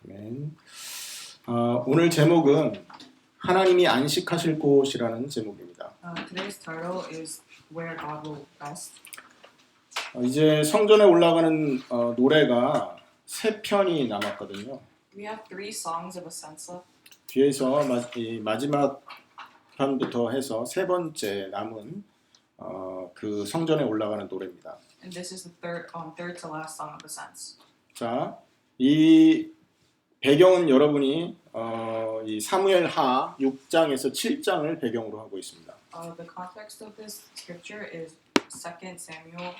아멘. 오늘 제목은 하나님이 안식하실 곳이라는 제목입니다. Today's title is Where God Will Rest. 이제 성전에 올라가는 노래가 세 편이 남았거든요. We have 3 songs of ascent left. 뒤에서 마지막 편부터 해서 세 번째 남은 그 성전에 올라가는 노래입니다. And this is the third to last song of ascents. 자, 이 배경은 여러분이 이 사무엘하 6장에서 7장을 배경으로 하고 있습니다. The context of this scripture is 2 Samuel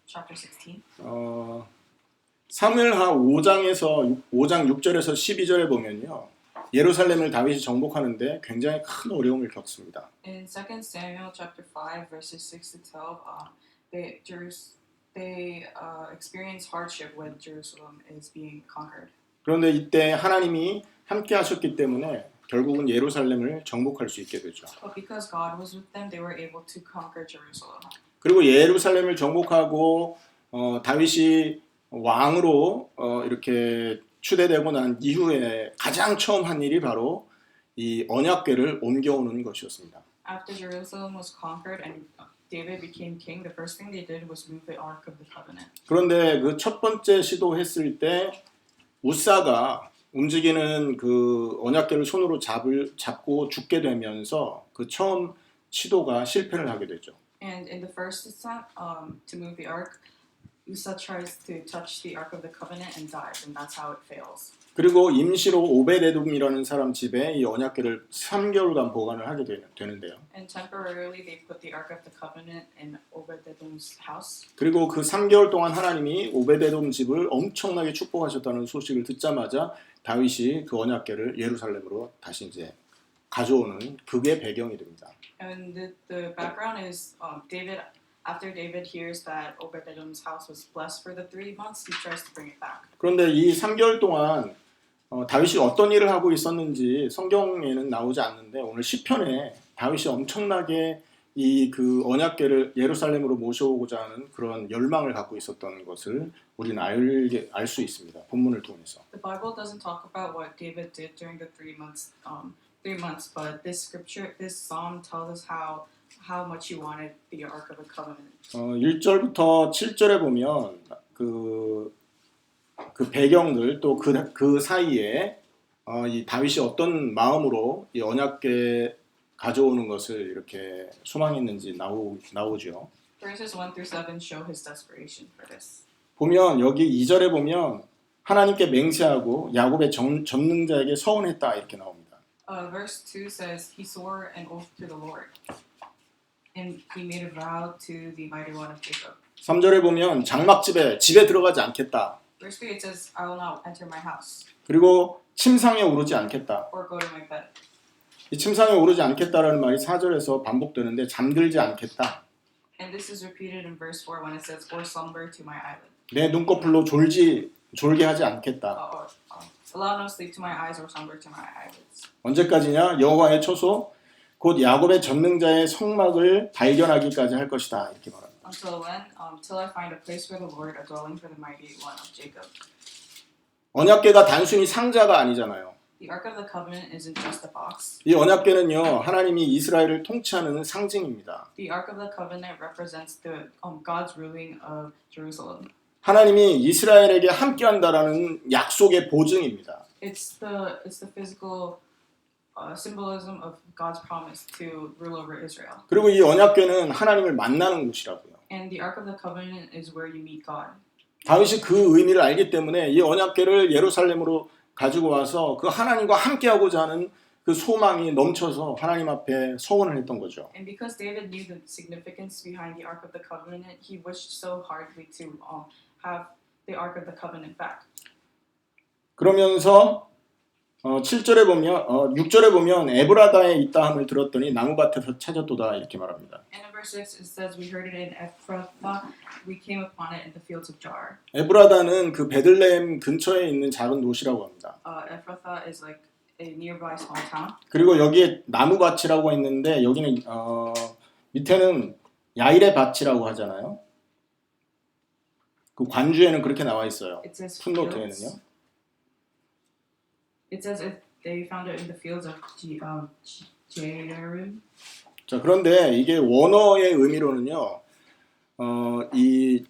chapter 16. 사무엘하 5장 6절에서 12절에 보면요. 예루살렘을 다윗이 정복하는데 굉장히 큰 어려움을 겪습니다. In 2 Samuel chapter 5 verses 6 to 12, they experience hardship when Jerusalem is being conquered. 그런데 이때 하나님이 함께 하셨기 때문에 결국은 예루살렘을 정복할 수 있게 되죠. But because God was with them, they were able to conquer Jerusalem. 그리고 예루살렘을 정복하고 다윗이 왕으로 이렇게 추대되고 난 이후에 가장 처음 한 일이 바로 이 언약궤를 옮겨오는 것이었습니다. After Jerusalem was conquered and David became king, the first thing they did was move the Ark of the Covenant. 그런데 그 첫 번째 시도했을 때 우사가 움직이는 그 언약궤를 손으로 잡고 죽게 되면서 그 처음 시도가 실패를 하게 되죠. And in the first attempt to move the Ark, Uzzah tries to touch the Ark of the Covenant and dies, and that's how it fails. 그리고 임시로 오베데돔이라는 사람 집에 이 언약궤를 3개월간 보관을 하게 되는데요. And temporarily they put the Ark of the Covenant in Obed-Edom's house. 그리고 그 3개월 동안 하나님이 오베데돔 집을 엄청나게 축복하셨다는 소식을 듣자마자 다윗이 그 언약궤를 예루살렘으로 다시 이제 가져오는 그게 배경이 됩니다. And the background is after David hears that Obed-Edom's house was blessed for the 3 months, he tries to bring it back. 그런데 이 3개월 동안 다윗이 어떤 일을 하고 있었는지 성경에는 나오지 않는데 오늘 시편에 다윗이 엄청나게 이 그 언약궤를 예루살렘으로 모셔오고자 하는 그런 열망을 갖고 있었던 것을 우리는 알 수 있습니다. 본문을 통해서. The Bible doesn't talk about what David did during the 3 months, but this psalm tells us how much he wanted the Ark of the Covenant. 1절부터 7절에 보면 그 배경들 또 그 사이에 이 다윗이 어떤 마음으로 이 언약궤 가져오는 것을 이렇게 소망했는지 나오죠. Verses 1 through 7 show his desperation for this. 보면 여기 2절에 보면 하나님께 맹세하고 야곱의 전능자에게 서원했다 이렇게 나옵니다. Verse 2 says he swore an oath to the Lord, and he made a vow to the mighty one of Jacob. 3절에 보면 장막집에 집에 들어가지 않겠다. Verse 3 it says I will not enter my house 그리고 침상에 오르지 않겠다. or go to my bed. 이 침상에 오르지 않겠다라는 말이 4절에서 반복되는데 잠들지 않겠다. And this is repeated in verse 4 when it says or slumber to my eyelid. 내 눈꺼풀로 졸게 하지 않겠다. Allow no sleep to my eyes or slumber to my eyelids. 언제까지냐? 여호와의 초소 곧 야곱의 전능자의 성막을 발견하기까지 할 것이다. 이렇게 말합니다. Until when? Till I find a place for the Lord, a dwelling for the mighty one of Jacob. 언약궤가 단순히 상자가 아니잖아요. The Ark of the Covenant isn't just a box. 이 언약궤는요, 하나님이 이스라엘을 통치하는 상징입니다. The Ark of the Covenant represents the God's ruling of Jerusalem. 하나님이 이스라엘에게 함께한다라는 약속의 보증입니다. It's the physical symbolism of God's promise to rule over Israel. 그리고 이 언약궤는 하나님을 만나는 곳이라고요. And the Ark of the Covenant is where you meet God. 다윗이 그 의미를 알기 때문에 이 언약궤를 예루살렘으로 가지고 와서 그 하나님과 함께하고자 하는 그 소망이 넘쳐서 하나님 앞에 서원을 했던 거죠. And because David knew the significance behind the Ark of the Covenant, he wished so hardly to have the Ark of the Covenant back. 그러면서 7절에 보면 6절에 보면 에브라다에 있다함을 들었더니 나무밭에서 찾았도다 이렇게 말합니다. And in verse 6 it says we heard it in Ephrathah, we came upon it in the fields of Jar. 에브라다는 그 베들레헴 근처에 있는 작은 도시라고 합니다. Ephrathah is like a nearby small town. 그리고 여기에 나무밭이라고 있는데 여기는 밑에는 야일의 밭이라고 It says if they found it in the fields of Jearim. 자, 그런데 이게 원어의 의미로는요, 이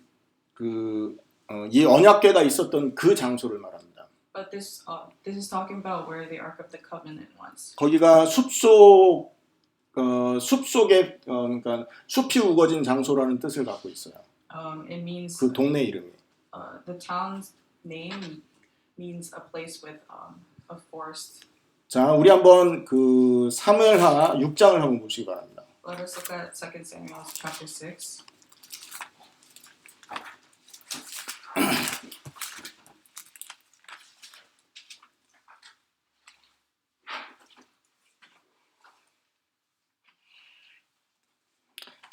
언약궤가 있었던 그 장소를 말합니다. But this is talking about where the Ark of the Covenant was. 거기가 숲속에 그러니까 숲이 우거진 장소라는 뜻을 갖고 있어요. It means 그 동네 이름이. the town's name means a place with a forest. 자, 우리 한번 그 사무엘하 6장을 한번 보시기 바랍니다. Let us look at 2 Samuel chapter 6.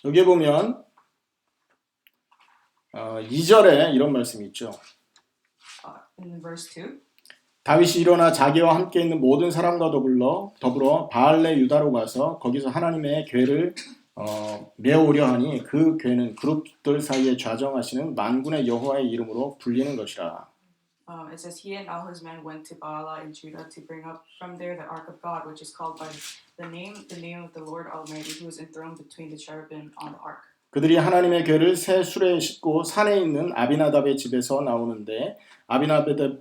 여기에 보면 2절에 이런 말씀이 있죠. In verse 2. 다윗이 일어나 자기와 함께 있는 모든 사람과 더불어 바알레 유다로 가서 거기서 하나님의 궤를 메어오려 하니 그 궤는 그룹들 사이에 좌정하시는 만군의 여호와의 이름으로 불리는 것이라. It says he and all his men went to Baalah in Judah to bring up from there the ark of God, which is called by the name of the Lord Almighty, who is enthroned between the cherubim on the ark. 그들이 하나님의 궤를 새 수레에 싣고 산에 있는 아비나답의 집에서 나오는데 아비나답의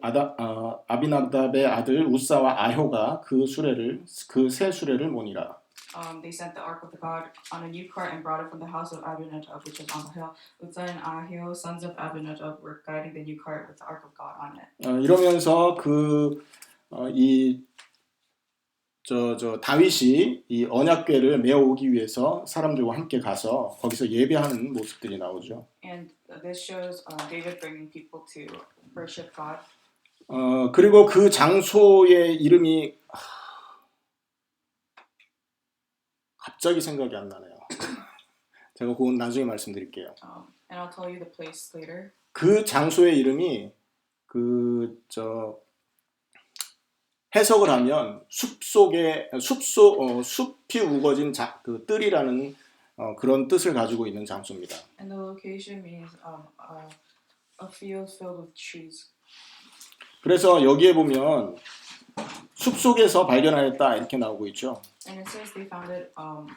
아들 우사와 아효가 그 새 수레를 모니라. They sent the ark of the God on a new cart and brought it from the house of Abinadab, which is on the hill. Uzzah and Ahio, sons of Abinadab, were guiding the new cart with the ark of God on it. 이러면서 다윗이 이 언약궤를 메어오기 위해서 사람들과 함께 가서 거기서 예배하는 모습들이 나오죠. And this shows David bringing people to worship God. 그리고 그 장소의 이름이 갑자기 생각이 안 나네요. 제가 그건 나중에 말씀드릴게요. And I'll tell you the place later. 그 장소의 이름이 해석을 하면 숲이 우거진 그 뜰이라는 그런 뜻을 가지고 있는 장소입니다. And the location means a field filled with trees. 그래서 여기에 보면 숲속에서 발견하였다 이렇게 나오고 있죠. And it says they found it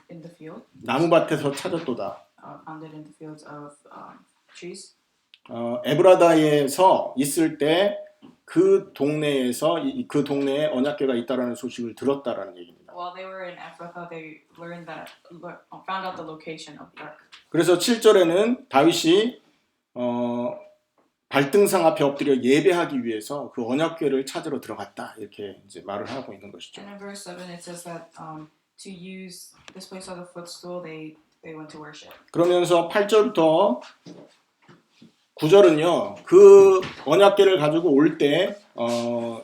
in the field. 나무밭에서 찾았도다. Found it in the fields of trees. 에브라다에서 있을 때 그 동네에서 그 동네에 언약궤가 있다라는 소식을 들었다라는 얘기입니다. While they were in Ephrathah, they found out the location of the ark. 그래서 7절에는 다윗이 발등상 앞에 엎드려 예배하기 위해서 그 언약궤를 찾으러 들어갔다 이렇게 이제 말을 하고 있는 것이죠. And in verse 7 it says that to use this place as a footstool, they went to worship. 그러면서 8절부터 9절은요, 그 언약궤를 가지고 올 때,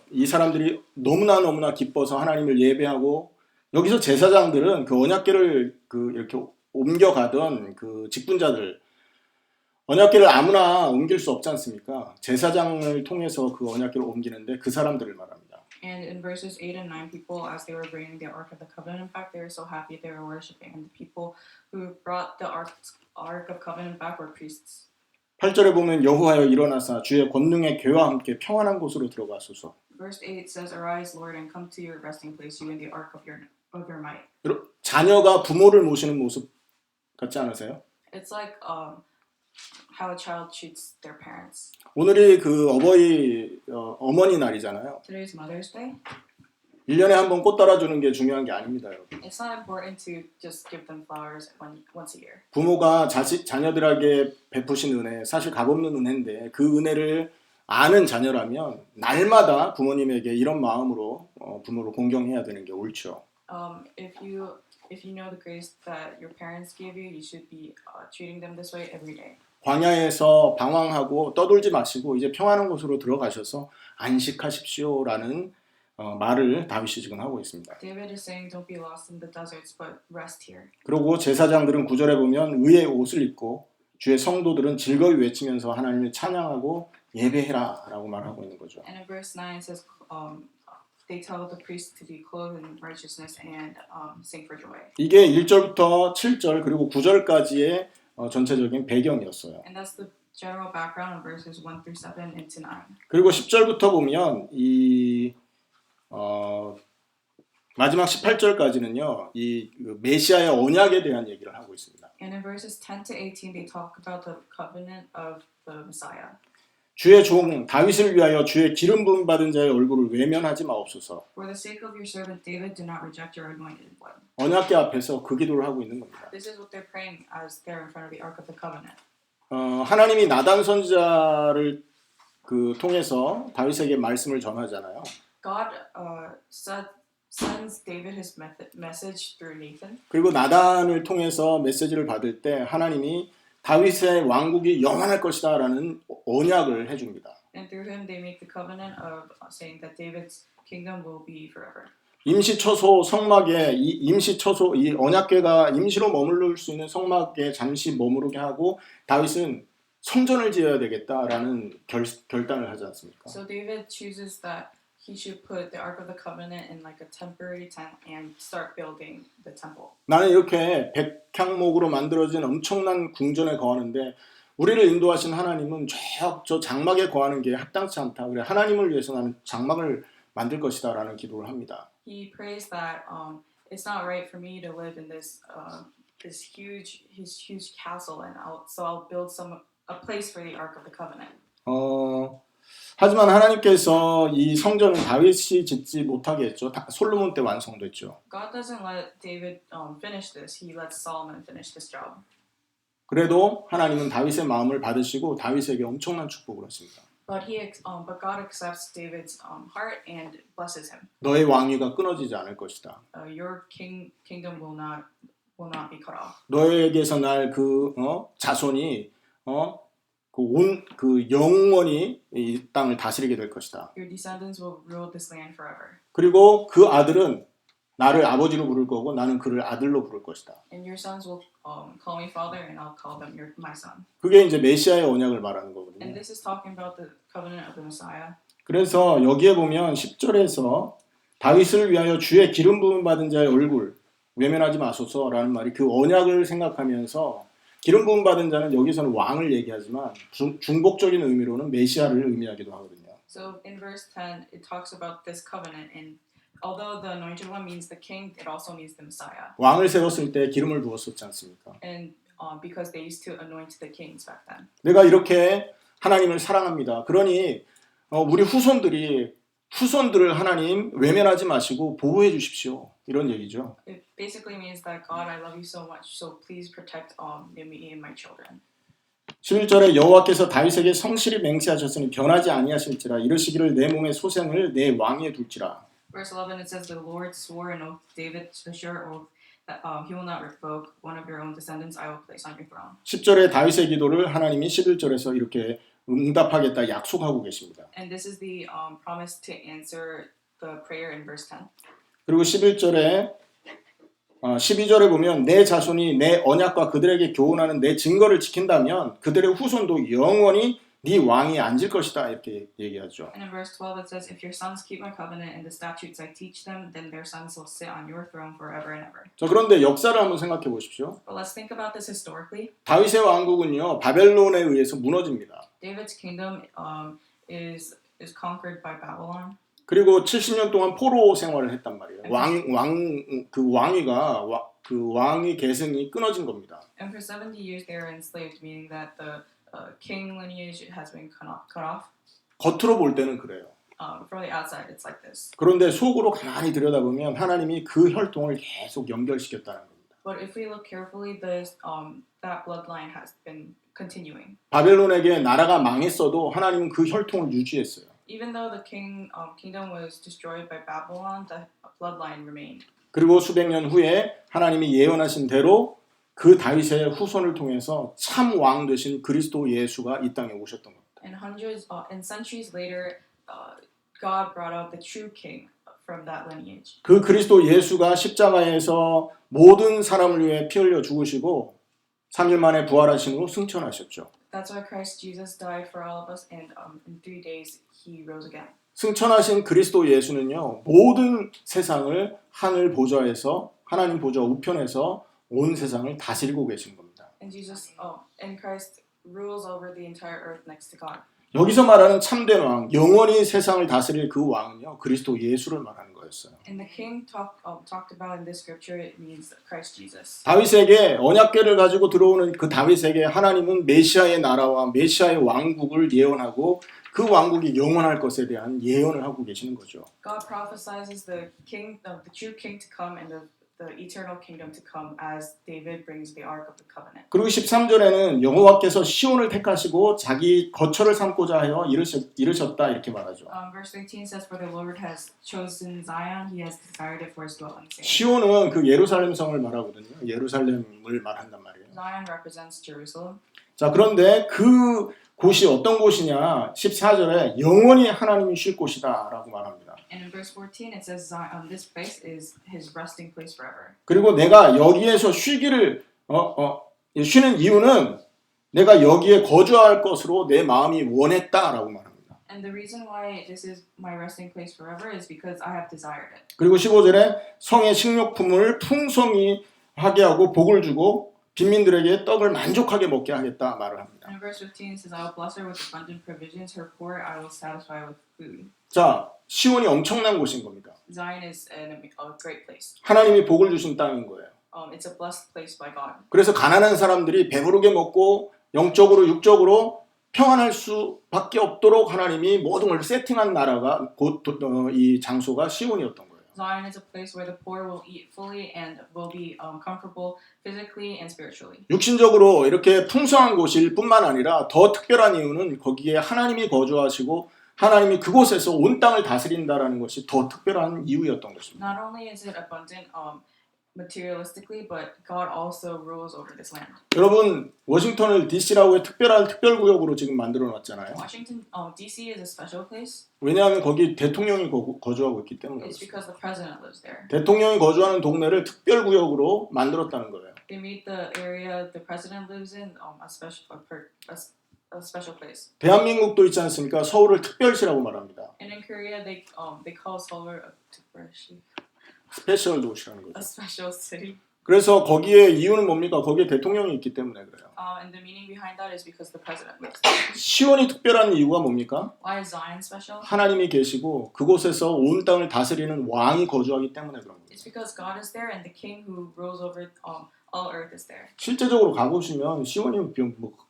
이 사람들이 너무나 기뻐서 하나님을 예배하고, 여기서 제사장들은 그 언약궤를 이렇게 옮겨가던 그 직분자들, 언약궤를 아무나 옮길 수 없지 않습니까? 제사장을 통해서 그 언약궤를 옮기는데 그 사람들을 말합니다. And in verses 8 and 9, people, as they were bringing the Ark of the Covenant back, they were so happy they were worshiping. And the people who brought the Ark of Covenant back were priests. 8절에 보면 여호와여 일어나사 주의 권능의 궤와 함께 평안한 곳으로 들어가소서. Verse 8 says, Arise, Lord, and come to your resting place, you and the Ark of your might. 자녀가 부모를 모시는 모습 같지 않으세요? It's like how a child treats their parents. 오늘이 그 어머니 날이잖아요. Today's Mother's Day. 1년에 한 번 꽃 따라주는 게 중요한 게 아닙니다, 여러분. It's not important to just give them flowers once a year. 부모가 자녀들에게 베푸신 은혜, 사실 값없는 은혜인데 그 은혜를 아는 자녀라면 날마다 부모님에게 이런 마음으로 부모를 공경해야 되는 게 옳죠. If you know the grace that your parents gave you, you should be treating them this way every day. 광야에서 방황하고 떠돌지 마시고 이제 평안한 곳으로 들어가셔서 안식하십시오라는 말을 다윗이 지금 하고 있습니다. David is saying, don't be lost in the deserts, but rest here. 그리고 제사장들은 9절에 보면 의의 옷을 입고 주의 성도들은 즐거이 외치면서 하나님을 찬양하고 예배해라라고 말하고 있는 거죠. And in verse 9 it says, they tell the priests to be clothed in righteousness and sing for joy. 이게 1절부터 7절 그리고 9절까지의 전체적인 배경이었어요. And that's the general background of verses 1 through 7 into 9. 그리고 10절부터 보면 이 마지막 18절까지는요. 이 메시아의 언약에 대한 얘기를 하고 있습니다. And in verses 10 to 18, they talk about the covenant of the Messiah. 주의 종 다윗을 위하여 주의 기름 부음 받은 자의 얼굴을 외면하지 마옵소서. For the sake of your servant David, do not reject your anointed one. 언약궤 앞에서 그 기도를 하고 있는 겁니다. This is what they're praying as they're in front of the Ark of the Covenant. 하나님이 나단 선지자를 통해서 다윗에게 말씀을 전하잖아요. God sends David his message through Nathan. 그리고 나단을 통해서 메시지를 받을 때 하나님이 다윗의 왕국이 영원할 것이다라는 언약을 해줍니다. And through him they make the covenant of saying that David's kingdom will be forever. 임시처소 성막에 이 언약궤가 임시로 머무를 수 있는 성막에 잠시 머무르게 하고 다윗은 성전을 지어야 되겠다라는 결단을 하지 않습니까? So David chooses that he should put the Ark of the Covenant in like a temporary tent and start building the temple. 나는 이렇게 백향목으로 만들어진 엄청난 궁전에 거하는데 우리를 인도하신 하나님은 저 장막에 거하는 게 합당치 않다. 그래 하나님을 위해서 나는 장막을 만들 것이다라는 기도를 합니다. He prays that it's not right for me to live in this huge castle, and I'll build a place for the Ark of the Covenant. 하지만 하나님께서 이 성전을 다윗이 짓지 못하게 했죠. 솔로몬 때 완성됐죠. God doesn't let David finish this. He lets Solomon finish this job. 그래도 하나님은 다윗의 마음을 받으시고 다윗에게 엄청난 축복을 했습니다. But God accepts David's heart and blesses him. 너의 왕위가 끊어지지 않을 것이다. Your kingdom will not be cut off. 너에게서 날 자손이 영원히 이 땅을 다스리게 될 것이다. Your descendants will rule this land forever. 그리고 그 아들은 나를 아버지로 부를 거고 나는 그를 아들로 부를 것이다. And your sons will call me father, and I'll call them my son. 그게 이제 메시아의 언약을 말하는 And 거거든요. this is talking about the covenant of the Messiah. 그래서 여기에 보면 10절에서 다윗을 위하여 주의 기름 부음 받은 자의 얼굴 외면하지 마소서라는 말이 그 언약을 생각하면서 기름 부음 받은 자는 여기서는 왕을 얘기하지만 중복적인 의미로는 메시아를 의미하기도 하거든요. So in verse 10, it talks about this covenant, and although the anointed one means the king, it also means the Messiah. 왕을 세웠을 때 기름을 부었었지 않습니까? And because they used to anoint the kings back then. 내가 이렇게 하나님을 사랑합니다. 그러니 우리 후손들을 하나님 외면하지 마시고 보호해 주십시오. 이런 얘기죠. It basically means that God, I love you so much, so please protect me and my children. 11절에 여호와께서 다윗에게 성실히 맹세하셨으니 변하지 아니하실지라 이르시기를 내 몸의 소생을 내 왕위에 둘지라. Verse 11, it says, the Lord swore an oath, David, a sure oath, that he will not revoke one of your own descendants I will place on your throne. 10절에 다윗의 기도를 하나님이 11절에서 이렇게 응답하겠다 약속하고 계십니다. And this is the promise to answer the prayer in verse 10. 그리고 11절에 12절에 보면 내 자손이 내 언약과 그들에게 교훈하는 내 증거를 지킨다면 그들의 후손도 영원히 네 왕이 앉을 것이다 이렇게 얘기하죠. And in verse 12 it says, if your sons keep my covenant and the statutes I teach them, then their sons will sit on your throne forever and ever. 자, 그런데 역사를 한번 생각해 보십시오. But let's think about this historically. 다윗의 왕국은요 바벨론에 의해서 무너집니다. David's kingdom is conquered by Babylon. 그리고 70년 동안 포로 생활을 했단 말이에요. 왕위 계승이 끊어진 겁니다. And for 70 years they were enslaved, meaning that the king lineage has been cut off. 겉으로 볼 때는 그래요. From the outside, it's like this. 그런데 속으로 가만히 들여다보면 하나님이 그 혈통을 계속 연결시켰다는 겁니다. But if we look carefully, that bloodline has been continuing. 바벨론에게 나라가 망했어도 하나님은 그 혈통을 유지했어요. Even though the kingdom was destroyed by Babylon, the bloodline remained. 그리고 수백 년 후에 하나님이 예언하신 대로 그 다윗의 후손을 통해서 참 왕 되신 그리스도 예수가 이 땅에 오셨던 겁니다. And centuries later, God brought out the true king from that lineage. 그 그리스도 예수가 십자가에서 모든 사람을 위해 피 흘려 죽으시고 3일 만에 부활하신 후 승천하셨죠. That's why Christ Jesus died for all of us, and in 3 days he rose again. 승천하신 그리스도 예수는요 모든 세상을 하늘 보좌에서 하나님 보좌 우편에서 온 세상을 다스리고 계신 겁니다. And Christ rules over the entire earth next to God. 여기서 말하는 참된 왕, 영원히 세상을 다스릴 그 왕은요, 그리스도 예수를 말하는 거였어요. And the king talked about in this scripture, it means Christ Jesus. 다윗에게 언약궤를 가지고 들어오는 그 다윗에게 하나님은 메시아의 나라와 메시아의 왕국을 예언하고 그 왕국이 영원할 것에 대한 예언을 하고 계시는 거죠. God prophesies the true king to come and the eternal kingdom to come as David brings the ark of the covenant. 그리고 13절에는 여호와께서 시온을 택하시고 자기 거처를 삼고자 하여 이르셨다 이렇게 말하죠. Verse 13 says, "For the Lord has chosen Zion; He has desired it for His dwelling sake." 시온은 그 예루살렘 성을 말하거든요. 예루살렘을 말한단 말이에요. Zion represents Jerusalem. 자, 그런데 그 곳이 어떤 곳이냐? 14절에 영원히 하나님이 쉴 곳이다라고 말합니다. And in verse 14 it says, "This place is His resting place forever." 그리고 내가 여기에서 쉬기를 쉬는 이유는 내가 여기에 거주할 것으로 내 마음이 원했다라고 말합니다. And the reason why this is my resting place forever is because I have desired it. 그리고 15절에 성의 식료품을 풍성히 하게 하고 복을 주고 빈민들에게 떡을 만족하게 먹게 하겠다 말을 합니다. And in verse 15 it says, "I will bless her with abundant provisions; her poor I will satisfy with food." 자, 시온이 엄청난 곳인 겁니다. Zion is a great place. 하나님이 복을 주신 땅인 거예요. It's a blessed place by God. 그래서 가난한 사람들이 배부르게 먹고 영적으로 육적으로 평안할 수밖에 없도록 하나님이 모든 걸 세팅한 나라가 곧 이 장소가 시온이었던 거예요. Zion is a place where the poor will eat fully and will be comfortable physically and spiritually. 육신적으로 이렇게 풍성한 곳일 뿐만 아니라 더 특별한 이유는 거기에 하나님이 거주하시고 하나님이 그곳에서 온 땅을 다스린다라는 것이 더 특별한 이유였던 것입니다. Not only is it abundant materialistically, but God also rules over this land. 여러분, 워싱턴을 DC라고 특별한 특별구역으로 지금 만들어 놨잖아요. Washington, D.C. is a special place. 왜냐하면 거기 대통령이 거주하고 있기 때문에 It's because the president lives there. 대통령이 거주하는 동네를 특별구역으로 만들었다는 거예요. They made the area the president lives in a special place. 대한민국도 있지 않습니까? 서울을 특별시라고 말합니다. And in Korea, they call Seoul 스페셜 도시라는 a 거죠. special city. 그래서 거기에 이유는 뭡니까? 거기에 대통령이 있기 때문에 그래요. And the meaning behind that is because the president lives there. 시온이 특별한 이유가 뭡니까? Why is Zion special? 하나님이 계시고 그곳에서 온 땅을 다스리는 왕이 거주하기 때문에 그런 거예요. It's because God is there and the King who rules over all earth is there. 실제적으로 가보시면 시온이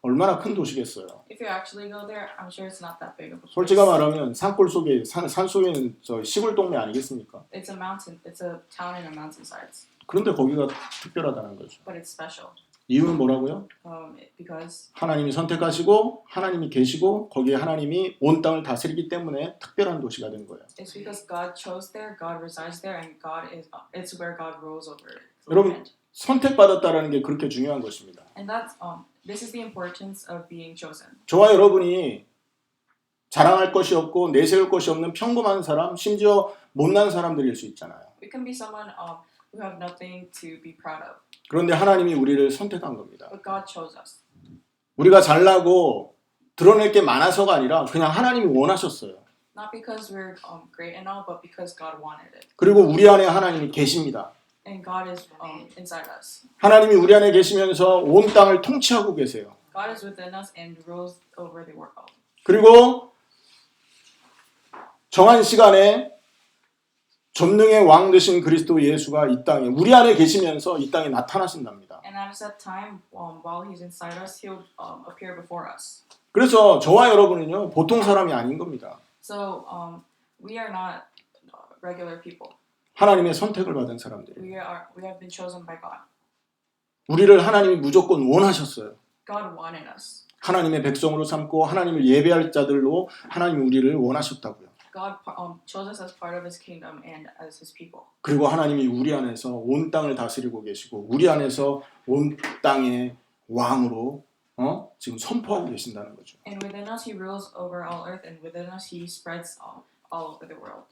얼마나 큰 도시겠어요. If you actually go there, I'm sure it's not that big of a place. 솔직히 말하면 산골 속에 산 속에 있는 저 시골 동네 아니겠습니까? It's a mountain. It's a town in the mountainsides. 그런데 거기가 특별하다는 거죠. But it's special. 이유는 뭐라고요? Because 하나님이 선택하시고 하나님이 계시고 거기에 하나님이 온 땅을 다스리기 때문에 특별한 도시가 된 거예요. it's because God chose there, God resides there, and it's where God rules over it. 여러분 선택받았다라는 게 그렇게 중요한 것입니다. And that's this is the importance of being chosen. 저와 여러분이 자랑할 것이 없고 내세울 것이 없는 평범한 사람, 심지어 못난 사람들일 수 있잖아요. We can be someone who have nothing to be proud of. 그런데 하나님이 우리를 선택한 겁니다. But God chose us. 우리가 잘나고 드러낼 게 많아서가 아니라 그냥 하나님이 원하셨어요. Not because we're great and all, but because God wanted it. 그리고 우리 안에 하나님이 계십니다. And God is inside us. 하나님이 우리 안에 계시면서 온 땅을 통치하고 계세요. God is within us and rules over the world. 그리고 정한 시간에 전능의 왕 되신 그리스도 예수가 이 땅에 우리 안에 계시면서 이 땅에 나타나신답니다. And at that time, while He's inside us, He'll appear before us. 그래서 저와 여러분은요 보통 사람이 아닌 겁니다. So we are not regular people. 하나님의 선택을 받은 사람들이. We have been chosen by God. 우리를 하나님이 무조건 원하셨어요. God wanted us. 하나님의 백성으로 삼고 하나님을 예배할 자들로 하나님이 우리를 원하셨다고요. God chose us as part of His kingdom and as His people. 그리고 하나님이 우리 안에서 온 땅을 다스리고 계시고 우리 안에서 온 땅의 왕으로 지금 선포하고 계신다는 거죠. And within us He rules over all earth, and within us He spreads all over the world.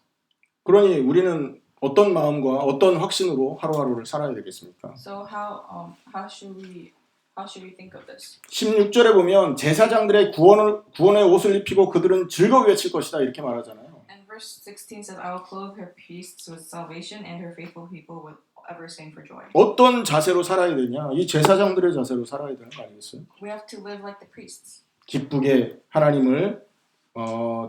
그러니 우리는 어떤 마음과 어떤 확신으로 하루하루를 살아야 되겠습니까? So how should we think of this? 16절에 보면 제사장들의 구원의 옷을 입히고 그들은 즐거이 외칠 것이다 이렇게 말하잖아요. And verse 16 says, "I will clothe her priests with salvation, and her faithful people will ever sing for joy." 어떤 자세로 살아야 되냐? 이 제사장들의 자세로 살아야 되는 거 아니겠어요? We have to live like the priests. 기쁘게 하나님을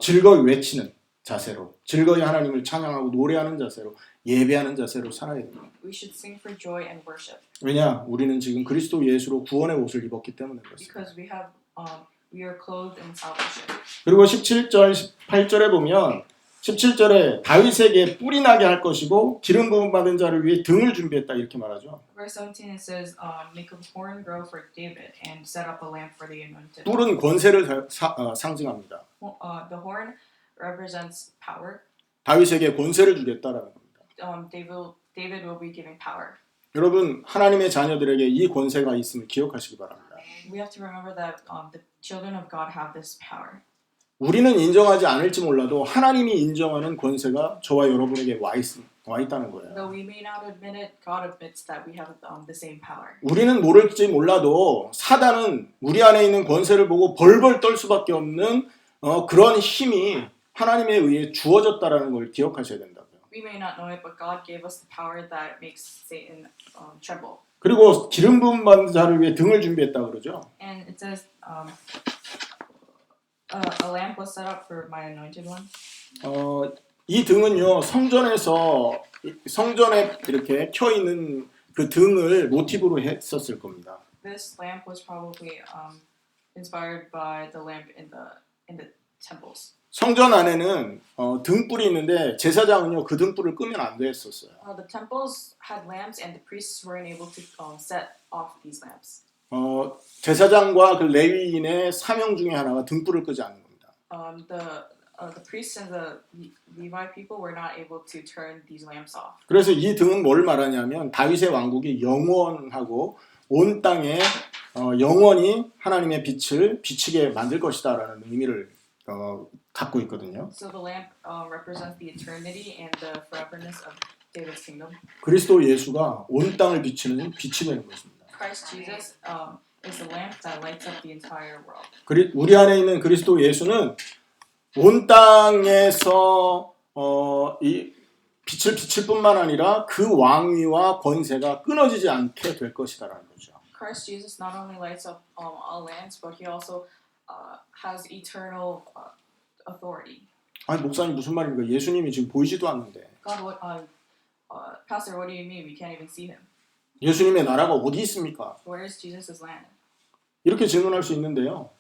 즐거이 외치는 자세로, 즐거이 하나님을 찬양하고 노래하는 자세로, 예배하는 자세로 살아야 됩니다. We should sing for joy and worship 왜냐? 우리는 지금 그리스도 예수로 구원의 옷을 입었기 때문에 그렇습니다. because we are clothed in salvation. 그리고 17절, 18절에 보면 17절에 다윗에게 뿔이 나게 할 것이고 기름 부음 받은 자를 위해 등을 준비했다 이렇게 말하죠. Verse 17 it says, "Make a horn grow for David and set up a lamp for the anointed." 뿔은 권세를 상징합니다. The horn represents power. 다윗에게 권세를 주겠다라는 겁니다. David will be giving power. 여러분 하나님의 자녀들에게 이 권세가 있음을 기억하시기 바랍니다. We have to remember that the children of God have this power. 우리는 인정하지 않을지 몰라도 하나님이 인정하는 권세가 저와 여러분에게 와 있다는 거예요. Though we may not admit it, God admits that we have the same power. 우리는 모를지 몰라도 사단은 우리 안에 있는 권세를 보고 벌벌 떨 수밖에 없는 그런 힘이 하나님에 의해 주어졌다라는 걸 기억하셔야 된다고요. We may not know it, but God gave us the power that makes Satan tremble. 그리고 기름 부음 받은 자를 위해 등을 준비했다 그러죠. And it says, a lamp was set up for my anointed one. 이 등은요 성전에 이렇게 켜 있는 그 등을 모티브로 했었을 겁니다. This lamp was probably inspired by the lamp in the temples. 성전 안에는 등불이 있는데 제사장은요 그 등불을 끄면 안 됐었어요. The temples had lamps, and the priests weren't able to set off these lamps. 제사장과 그 레위인의 사명 중에 하나가 등불을 끄지 않는 겁니다. The priests and the Levi people were not able to turn these lamps off. 그래서 이 등은 뭘 말하냐면 다윗의 왕국이 영원하고 온 땅에 영원히 하나님의 빛을 비치게 만들 것이다라는 의미를 갖고 있거든요. So the lamp represents the eternity and the foreverness of David's kingdom. 그리스도 예수가 온 땅을 비치는 빛이 되는 것입니다. Christ Jesus is the lamp that lights up the entire world. 우리 안에 있는 그리스도 예수는 온 땅에서 이 빛을 비칠 뿐만 아니라 그 왕위와 권세가 끊어지지 않게 될 것이다라는 거죠. Christ Jesus not only lights up all lands, but he also has eternal authority. 아니 목사님 무슨 말입니까? 예수님이 지금 보이지도 않는데. God, Pastor, what do you mean? We can't even see him. 예수님의 나라가 어디 있습니까? Where is Jesus' land? 이렇게 질문할 수 있는데요.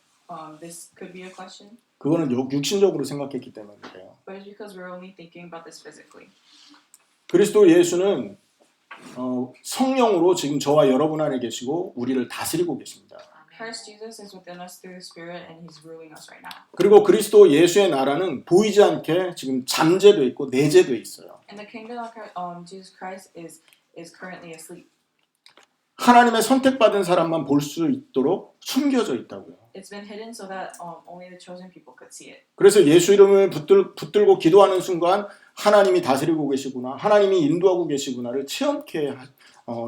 This could be a question, 그거는 육신적으로 생각했기 때문인데요. but it's because we're only thinking about this physically. 그리스도 예수는 성령으로 지금 저와 여러분 안에 계시고 우리를 다스리고 계십니다. Christ Jesus is within us through the Spirit, and He's ruling us right now. 그리고 그리스도 예수의 나라는 보이지 않게 지금 잠재돼 있고 내재돼 있어요. And the kingdom of Jesus Christ is currently asleep. 하나님의 선택받은 사람만 볼 수 있도록 숨겨져 있다고요. It's been hidden so that only the chosen people could see it. 그래서 예수 이름을 붙들고 기도하는 순간 하나님이 다스리고 계시구나, 하나님이 인도하고 계시구나를 체험케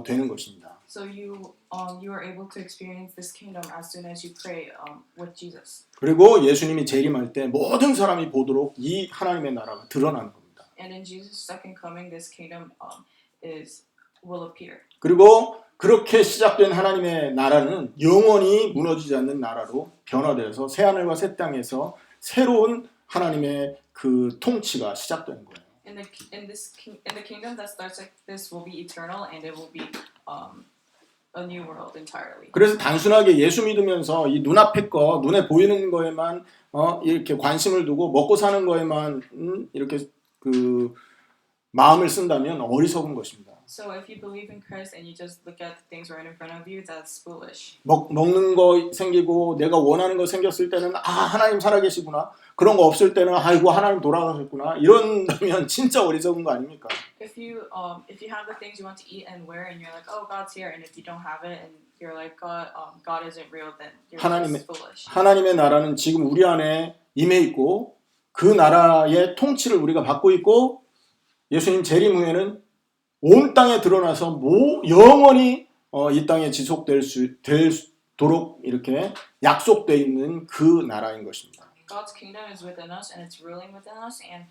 되는 것입니다. So you are able to experience this kingdom as soon as you pray with Jesus. 그리고 예수님이 재림할 때 모든 사람이 보도록 이 하나님의 나라가 드러나는 겁니다. And in Jesus' second coming, this kingdom will appear. 그리고 그렇게 시작된 하나님의 나라는 영원히 무너지지 않는 나라로 변화되어서 새 하늘과 새 땅에서 새로운 하나님의 그 통치가 시작되는 거예요. In the kingdom that starts like this will be eternal, and it will be a new world entirely. 그래서 단순하게 예수 믿으면서 이 눈앞의 거, 눈에 보이는 거에만 이렇게 관심을 두고 먹고 사는 거에만 이렇게 그 마음을 쓴다면 어리석은 것입니다. So if you believe in Christ and you just look at the things right in front of you, that's foolish. 먹는 거 생기고 내가 원하는 거 생겼을 때는 하나님 살아계시구나. 그런 거 없을 때는 아이고 하나님 돌아가셨구나. 이런다면 진짜 어리석은 거 아닙니까? If you have the things you want to eat and wear and you're like, oh, God's here, and if you don't have it and you're like, God isn't real, then you're just foolish. 하나님의 나라는 지금 우리 안에 임해 있고 그 나라의 통치를 우리가 받고 있고 예수님 재림 후에는 온 땅에 드러나서 영원히 이 땅에 지속되도록 이렇게 약속되어 있는 그 나라인 것입니다. God's kingdom is within us and it's ruling within us, and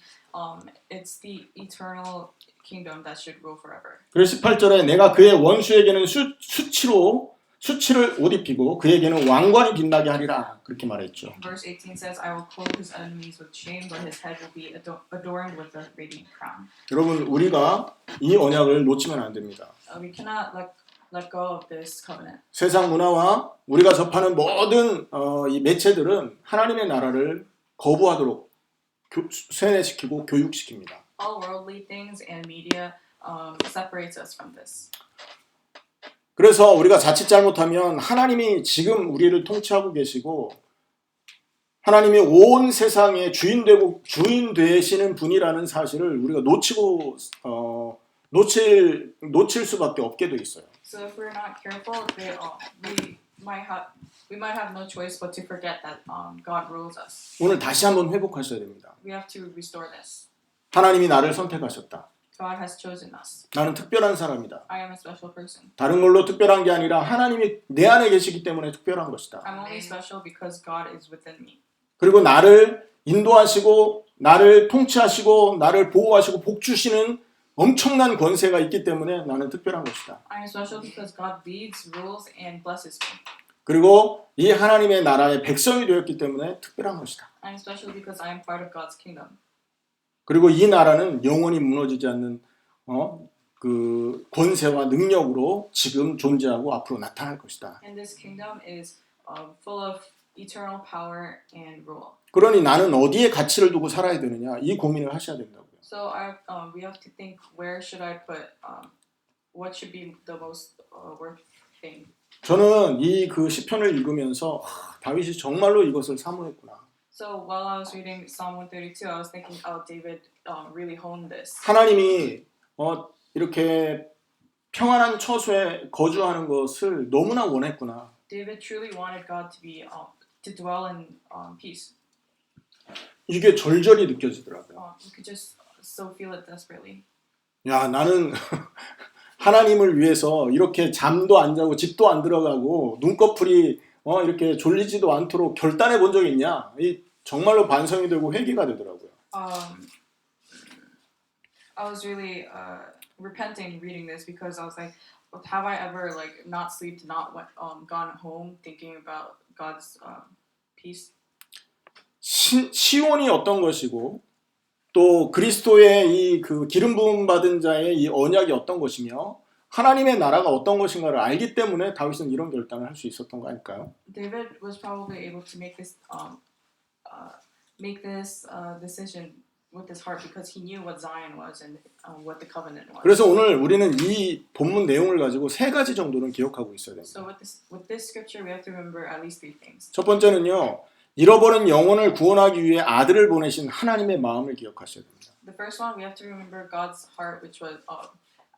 it's the eternal kingdom that should rule forever. 그래서 18절에 내가 그의 원수에게는 수치로 수치를 옷 입히고 그에게는 왕관이 빛나게 하리라 그렇게 말했죠. Verse 18 says, I will clothe his enemies with shame, but his head will be adorned with a radiant crown. 여러분 우리가 이 언약을 놓치면 안 됩니다. We cannot let go of this covenant. 세상 문화와 우리가 접하는 모든 이 매체들은 하나님의 나라를 거부하도록 세뇌시키고 교육시킵니다. All worldly things and media separates us from this. 그래서 우리가 자칫 잘못하면 하나님이 지금 우리를 통치하고 계시고 하나님이 온 세상의 주인 되시는 분이라는 사실을 우리가 놓칠 수밖에 없게 돼 있어요. So if we're not careful, we might have no choice but to forget that God rules us. 오늘 다시 한번 회복하셔야 됩니다. We have to restore this. 하나님이 나를 선택하셨다. God has chosen us. 나는 특별한 사람이다. I am a special person. 다른 걸로 특별한 게 아니라 하나님이 내 안에 계시기 때문에 특별한 것이다. I'm only special because God is within me. 그리고 나를 인도하시고 나를 통치하시고 나를 보호하시고 복 주시는 엄청난 권세가 있기 때문에 나는 특별한 것이다. I am special because God leads, rules, and blesses me. 그리고 이 하나님의 나라의 백성이 되었기 때문에 특별한 것이다. I am special because I am part of God's kingdom. 그리고 이 나라는 영원히 무너지지 않는 그 권세와 능력으로 지금 존재하고 앞으로 나타날 것이다. And this kingdom is full of eternal power and rule. 그러니 나는 어디에 가치를 두고 살아야 되느냐 이 고민을 하셔야 된다고요. So we have to think, where should I put what should be the most worth thing. 저는 이 그 시편을 읽으면서 다윗이 정말로 이것을 사모했구나. So while I was reading Psalm 132, I was thinking, oh, David really honed this. 하나님이 이렇게 평안한 처소에 거주하는 것을 너무나 원했구나. David truly wanted God to dwell in peace. 이게 절절히 느껴지더라고요. You could just so feel it desperately. 야, 나는 하나님을 위해서 이렇게 잠도 안 자고 집도 안 들어가고 눈꺼풀이 이렇게 졸리지도 않도록 결단해 본 적이 있냐? 이 정말로 반성이 되고 회개가 되더라고요. I was really repenting reading this because I was like, have I ever not slept, not gone home thinking about God's peace? 시온이 어떤 것이고 또 그리스도의 이 그 기름 부음 받은 자의 이 언약이 어떤 것이며 하나님의 나라가 어떤 것인가를 알기 때문에 다윗은 이런 결단을 할 수 있었던 거 아닐까요? David was probably able to make this decision with his heart because he knew what Zion was and what the covenant was. 그래서 오늘 우리는 이 본문 내용을 가지고 세 가지 정도는 기억하고 있어야 됩니다. So with this scripture, we have to remember at least three things. 첫 번째는요. 잃어버린 영혼을 구원하기 위해 아들을 보내신 하나님의 마음을 기억하셔야 됩니다. The first one, we have to remember God's heart, which was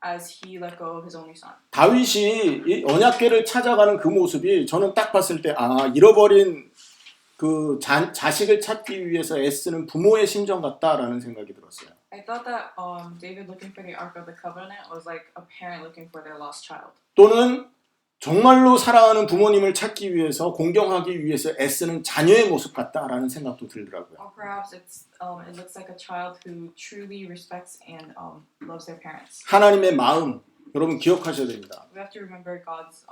as He let go of His only Son. 다윗이 이 언약궤를 찾아가는 그 모습이 저는 딱 봤을 때 잃어버린 그 자식을 찾기 위해서 애쓰는 부모의 심정 같다라는 생각이 들었어요. I thought that David looking for the Ark of the Covenant was like a parent looking for their lost child. 또는 정말로 사랑하는 부모님을 찾기 위해서 공경하기 위해서 애쓰는 자녀의 모습 같다라는 생각도 들더라고요. Or perhaps it looks like a child who truly respects and loves their parents. 하나님의 마음 여러분 기억하셔야 됩니다. We have to remember God's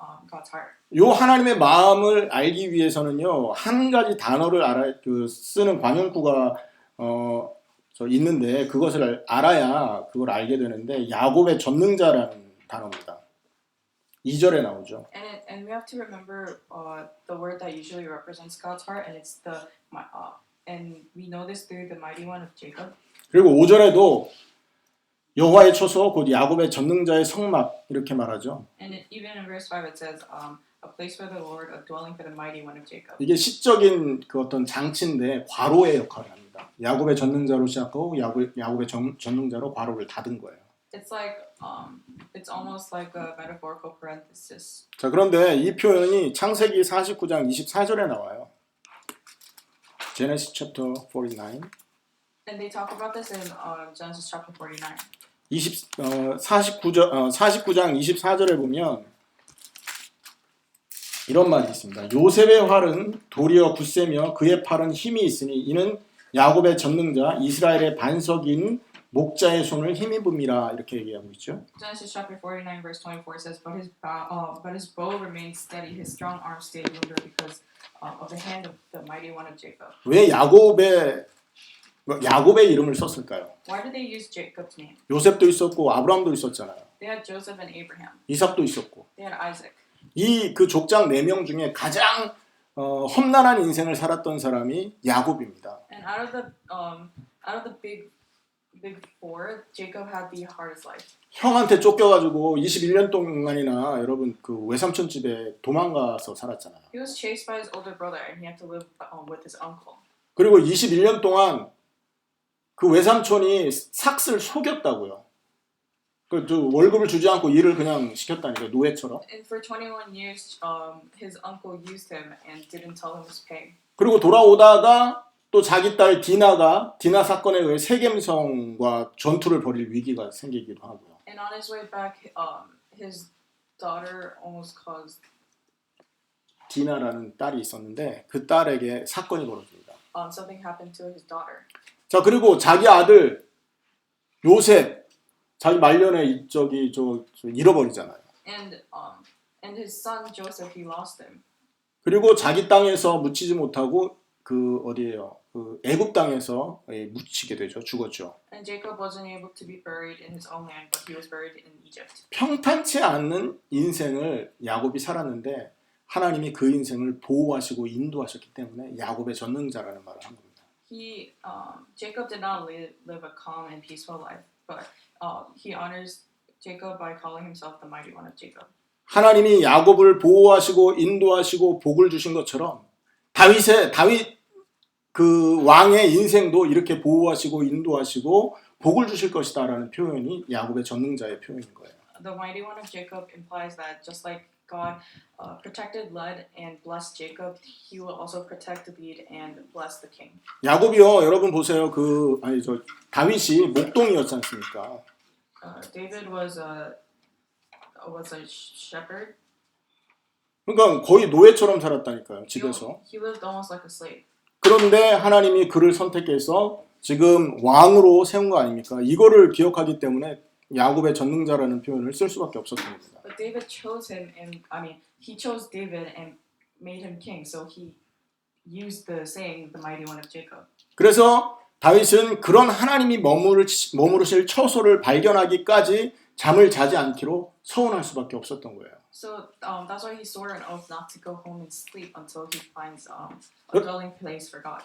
heart. 요 하나님의 마음을 알기 위해서는요 한 가지 단어를 쓰는 관용구가 있는데 그것을 알아야 그걸 알게 되는데 야곱의 전능자라는 단어입니다. 2절에 나오죠. And we have to remember the word that usually represents God's heart, and it's and we know this through the mighty one of Jacob. 그리고 5절에도 여호와의 초소 곧 야곱의 전능자의 성막 이렇게 말하죠. And even in verse 5 it says a place for the Lord, a dwelling for the mighty one of Jacob. 이게 시적인 그 어떤 장치인데 괄호의 역할을 합니다. 야곱의 전능자로 시작하고 야곱의 전능자로 괄호를 닫은 거예요. It's like it's almost like a metaphorical parenthesis. 자, 그런데 이 표현이 창세기 49장 24절에 나와요. Genesis chapter 49. And they talk about this in Genesis chapter 49. 49장 24절에 보면 이런 말이 있습니다. 요셉의 활은 도리어 굳세며 그의 팔은 힘이 있으니 이는 야곱의 전능자 이스라엘의 반석인 목자의 손을 힘입음이라 이렇게 얘기하고 있죠. Genesis chapter 49 verse 24 says, but his bow remained steady, his strong arm stayed limber because of the hand of the mighty one of Jacob. 왜 야곱의 이름을 썼을까요? Why did they use Jacob's name? 요셉도 있었고 아브라함도 있었잖아요. They had Joseph and Abraham. 이삭도 있었고. They had Isaac. 이 그 족장 4명 중에 가장 험난한 인생을 살았던 사람이 야곱입니다. And out of the big four, Jacob had the hardest life. 형한테 쫓겨가지고 21년 동안이나 여러분 그 외삼촌 집에 도망가서 살았잖아요. He was chased by his older brother, and he had to live with his uncle. 그리고 21년 동안 그 외삼촌이 삭스를 속였다고요. 그 월급을 주지 않고 일을 그냥 시켰다니까 노예처럼. And for 21 years, his uncle used him and didn't tell him his pay. 그리고 돌아오다가 또 자기 딸 디나 사건에 의해 세겜성과 전투를 벌일 위기가 생기기도 하고요. And on his way back, his daughter almost caused. 디나라는 딸이 있었는데 그 딸에게 사건이 벌어집니다. Something happened to his daughter. 자 그리고 자기 아들 요셉 자기 말년에 저기 잃어버리잖아요. And his son Joseph, he lost him. 그리고 자기 땅에서 묻히지 못하고 그 어디예요? 그 애굽 땅에서 묻히게 되죠. 죽었죠. And Jacob wasn't able to be buried in his own land, but he was buried in Egypt. 평탄치 않는 인생을 야곱이 살았는데 하나님이 그 인생을 보호하시고 인도하셨기 때문에 야곱의 전능자라는 말을 한 겁니다. Jacob did not live a calm and peaceful life, but he honors Jacob by calling himself the mighty one of Jacob. 하나님이 야곱을 보호하시고 인도하시고 복을 주신 것처럼 다윗 그 왕의 인생도 이렇게 보호하시고 인도하시고 복을 주실 것이다라는 표현이 야곱의 전능자의 표현인 거예요. The mighty one of Jacob implies that just like God protected, led, and blessed Jacob, He will also protect, lead, and bless the king. 야곱이요, 여러분 보세요. 다윗이 목동이었지 않습니까? David was a shepherd. 그러니까 거의 노예처럼 살았다니까요, 집에서. He lived almost like a slave. 그런데 하나님이 그를 선택해서 지금 왕으로 세운 거 아닙니까? 이거를 기억하기 때문에 야곱의 전능자라는 표현을 쓸 수밖에 없었던 겁니다. But David chose him, and he chose David and made him king. So he used the saying, "the mighty one of Jacob." 그래서 다윗은 그런 하나님이 머무르실 처소를 발견하기까지 잠을 자지 않기로 서원할 수밖에 없었던 거예요. So that's why he swore an oath not to go home and sleep until he finds a dwelling place for God.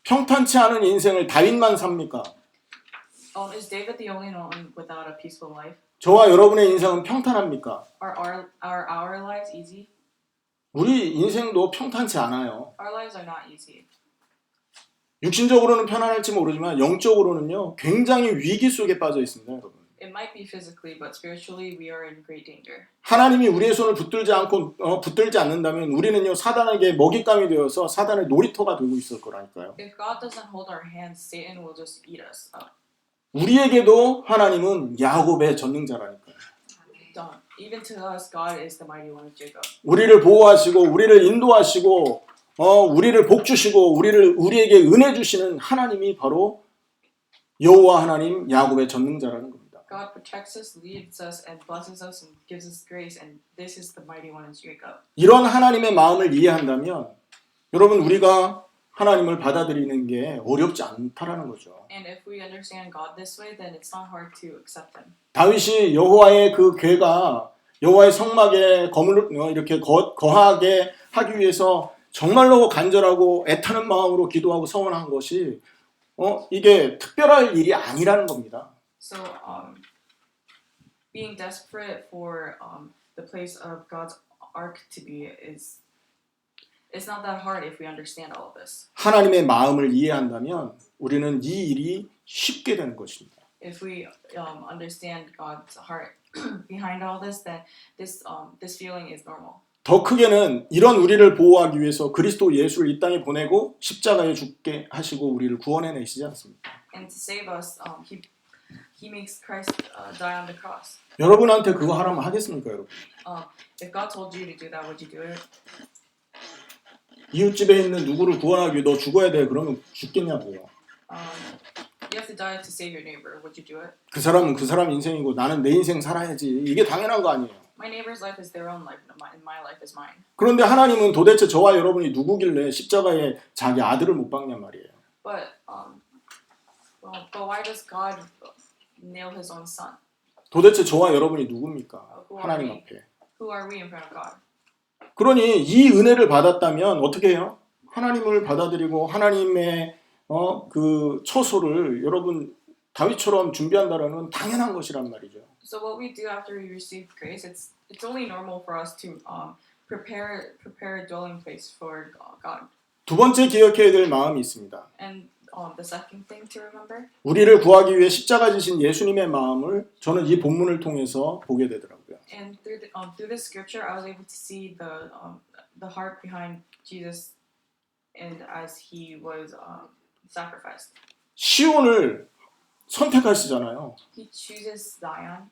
평탄치 않은 인생을 다윗만 삽니까? Is David the only one without a peaceful life? 저와 여러분의 인생은 평탄합니까? Are our lives easy? 우리 인생도 평탄치 않아요. Our lives are not easy. 육신적으로는 편안할지 모르지만 영적으로는요 굉장히 위기 속에 빠져 있습니다, 여러분. It might be physically, but spiritually we are in great danger. 하나님이 우리의 손을 붙들지 않는다면 우리는요 사단에게 먹잇감이 되어서 사단의 놀이터가 되고 있을 거라니까요. If God doesn't hold our hands, Satan will just eat us up. 우리에게도 하나님은 야곱의 전능자라니까요. Even to us, God is the mighty one of Jacob. 우리를 보호하시고 우리를 인도하시고 우리를 복 주시고 우리에게 은혜 주시는 하나님이 바로 여호와 하나님 야곱의 전능자라는 겁니다. God protects us, leads us, and blesses us, and gives us grace, and this is the mighty one of Jacob. 이런 하나님의 마음을 이해한다면 여러분 우리가 하나님을 받아들이는 게 어렵지 않다라는 거죠. And if we understand God this way, then it's not hard to accept Him. 다윗이 여호와의 그 궤가 여호와의 성막에 이렇게 거하게 하기 위해서 정말로 간절하고 애타는 마음으로 기도하고 서원한 것이 이게 특별할 일이 아니라는 겁니다. So, being desperate for the place of God's ark to be it's not that hard if we understand all of this. 하나님의 마음을 이해한다면 우리는 이 일이 쉽게 되는 것입니다. If we understand God's heart behind all this, then this feeling is normal. 더 크게는 이런 우리를 보호하기 위해서 그리스도 예수를 이 땅에 보내고 십자가에 죽게 하시고 우리를 구원해내시지 않습니까? And to save us, He makes Christ die on the cross. 여러분한테 그거 하라면 하겠습니까, 여러분? If God told you to do that, would you do it? 이웃집에 있는 누구를 구원하기 위해 너 죽어야 돼 그러면 죽겠냐고요. You have to die to save your neighbor, would you do it? 그 사람은 그 사람 인생이고 나는 내 인생 살아야지. 이게 당연한 거 아니에요. My neighbor's life is their own life, and my life is mine. 그런데 하나님은 도대체 저와 여러분이 누구길래 십자가에 자기 아들을 못 박냐 말이에요. But why does God nail His own son? 도대체 저와 여러분이 누굽니까? 하나님 앞에. Who are we in front of God? 그러니 이 은혜를 받았다면 어떻게 해요? 하나님을 받아들이고 하나님의 그 처소를 여러분 다윗처럼 준비한다라는 건 당연한 것이란 말이죠. So what we do after we receive grace, it's only normal for us to prepare a dwelling place for God. 두 번째 기억해야 될 마음이 있습니다. And the second thing to remember, 우리를 구하기 위해 십자가 지신 예수님의 마음을 저는 이 본문을 통해서 보게 되더라고요. and through this scripture, I was able to see the heart behind Jesus, and as He was sacrificed. 시온을 선택하시잖아요. He chooses Zion,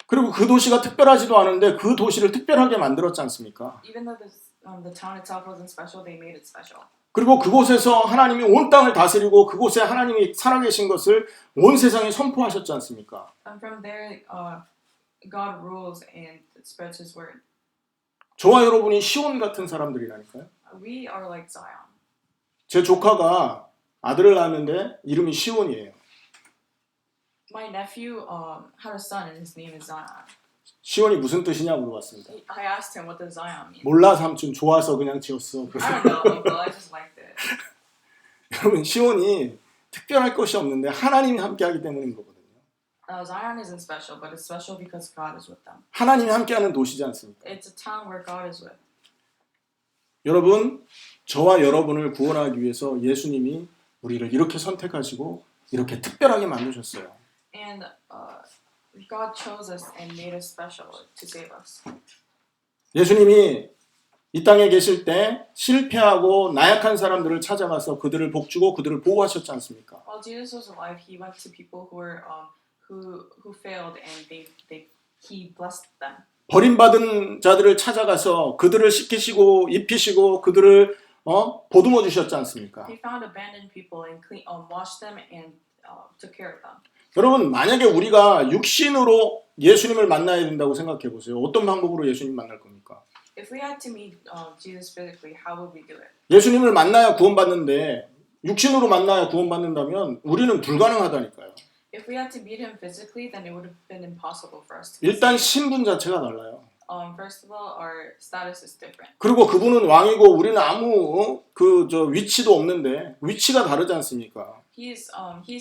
그리고 그 도시가 특별하지도 않은데 그 도시를 특별하게 만들었지 않습니까? even though the town itself wasn't special, they made it special. 그리고 그곳에서 하나님이 온 땅을 다스리고 그곳에 하나님이 살아계신 것을 온 세상에 선포하셨지 않습니까? And from there, God rules and spreads His word. 저와 여러분이 시온 같은 사람들이라니까요. We are like Zion. 제 조카가 아들을 낳았는데 이름이 시온이에요. My nephew had a son, and his name is Zion. 시온이 무슨 뜻이냐고 물어봤습니다. I asked him, "What does Zion mean?" 몰라 삼촌 좋아서 그냥 지었어. I don't know, Uncle. I just liked it. 여러분 시온이 특별할 것이 없는데 하나님이 함께하기 때문인 거거든요. Zion isn't special, but it's special because God is with them. 하나님이 함께하는 도시지 않습니까? It's a town where God is with. 여러분 저와 여러분을 구원하기 위해서 예수님이 우리를 이렇게 선택하시고 이렇게 특별하게 만드셨어요. And God chose us and made us special to save us. 예수님이 이 땅에 계실 때 실패하고 나약한 사람들을 찾아가서 그들을 복주고 그들을 보호하셨지 않습니까? While Jesus was alive, He went to people who were who failed, and He blessed them. 버림받은 자들을 찾아가서 그들을 씻기시고 입히시고 그들을 보듬어 주셨지 않습니까? He found abandoned people and washed them and took care of them. 여러분 만약에 우리가 육신으로 예수님을 만나야 된다고 생각해 보세요. 어떤 방법으로 예수님 만날 겁니까? If we had to meet Jesus physically, how would we do it? 예수님을 만나야 구원받는데 육신으로 만나야 구원받는다면 우리는 불가능하다니까요. If we had to meet Him physically, then it would have been impossible for us to. 일단 신분 자체가 달라요. First of all, our status is different. 그리고 그분은 왕이고 우리는 아무 위치도 없는데 위치가 다르지 않습니까? He's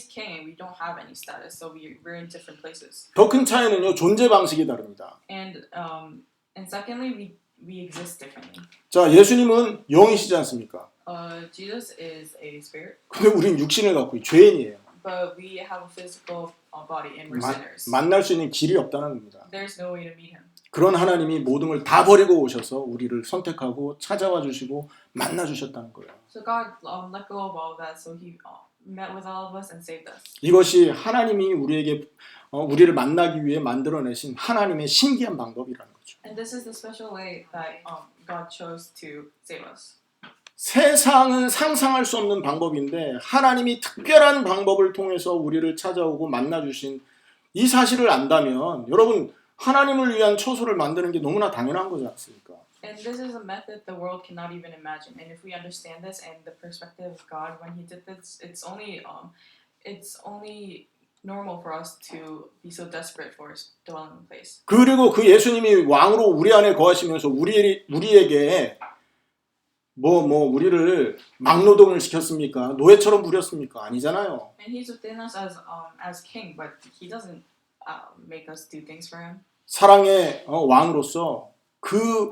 king, and we don't have any status, so we're in different places. 더 큰 차이는요 존재 방식이 다릅니다. And secondly, we exist differently. 자 예수님은 영이시지 않습니까? Jesus is a spirit, 근데 우린 육신을 갖고 죄인이에요. but we have a physical body, and we're sinners. 만날 수 있는 길이 없다는 겁니다. There's no way to meet Him. 그런 하나님이 모든 걸 다 버리고 오셔서 우리를 선택하고 찾아와 주시고 만나 주셨다는 거예요. So God let go of all of that, so He met with all of us and saved us. 이것이 하나님이 우리를 만나기 위해 만들어내신 하나님의 신기한 방법이라는 거죠. And this is the special way that God chose to save us. 세상은 상상할 수 없는 방법인데 하나님이 특별한 방법을 통해서 우리를 찾아오고 만나 주신 이 사실을 안다면 여러분 하나님을 위한 처소를 만드는 게 너무나 당연한 거지 않습니까? And this is a method the world cannot even imagine. And if we understand this and the perspective of God when He did this, it's only normal for us to be so desperate for His dwelling place. 그리고 그 예수님이 왕으로 우리 안에 거하시면서 우리에게 우리를 막노동을 시켰습니까? 노예처럼 부렸습니까? 아니잖아요. And He's within us as king, but He doesn't make us do things for Him. 사랑의 왕으로서 그